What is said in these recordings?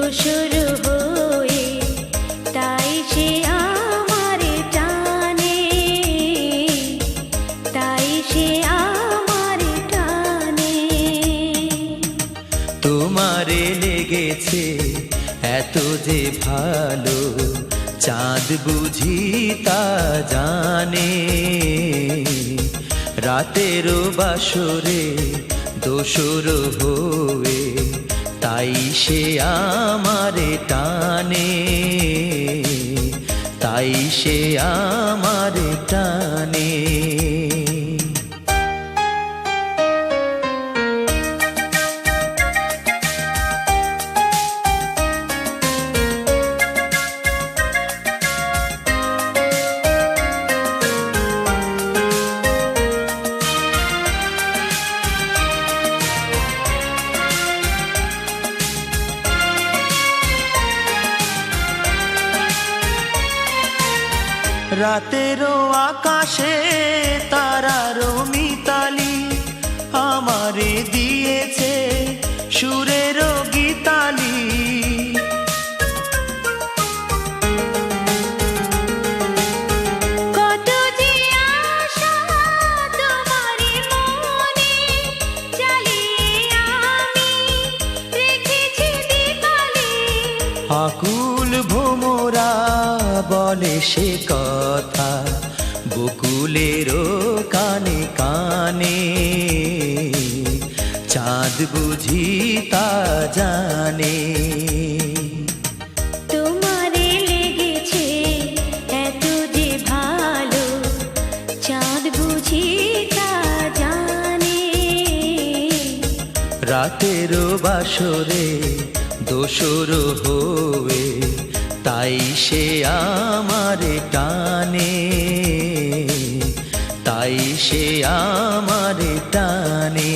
দোসর হয়ে, তাই সে আমারে টানে, তাই সে আমারে টানে। তোমারে লেগেছে এত যে ভালো, চাঁদ বুঝি তা জানে। রাতেরও বাসরে দোসর হয়ে, তাই সে আমারে টানে, তাই সে আমারে টানে। রাতেরও আকাশে তারারও মিতালি, আমারে দিয়েছে সুরেরও গীতালি। কত যে আশা তোমারই মনে, জ্বালিয়ে আমি রেখেছি দীপালি। আকুল ভোমরা বলে সে কথা, বকুলেরও কানে কানে। চাঁদ বুঝি তা জানে। তোমারে লেগেছে এত যে ভালো, চাঁদ বুঝি তা জানে। রাতেরও বাসরে দোসর হয়ে, তাই সে আমারে টানে, তাই সে আমারে টানে।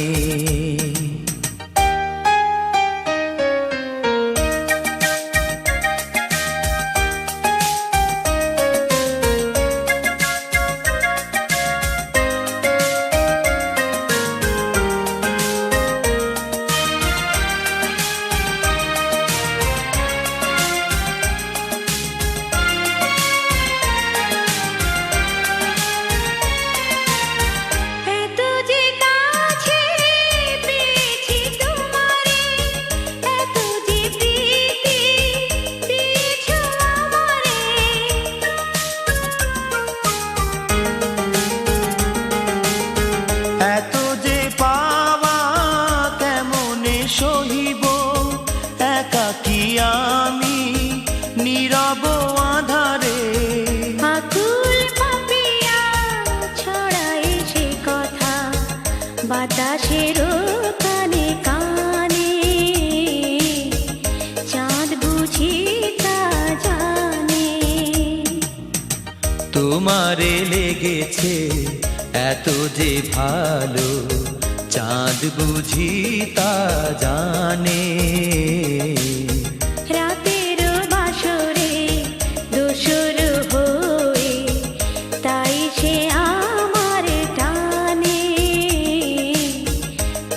আমি নীরব আধারে, আকুল পাপিয়া ছড়ায় সে কথা বাতাসের কানে কানে। চাঁদ বুঝি তা জানে। তোমারে লেগেছে এত যে ভালো, চাঁদ বুঝি তা জানে। রাতের বাসরে দোসর হয়ে, তাই সে আমার টানে,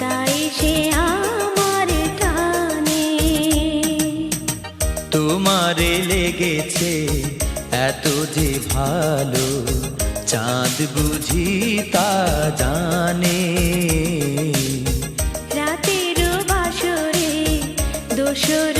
তাই সে আমার টানে। তোমারে লেগেছে এত যে ভালো, চাঁদ বুঝি তা জানে। রাতের বাসরে দোসর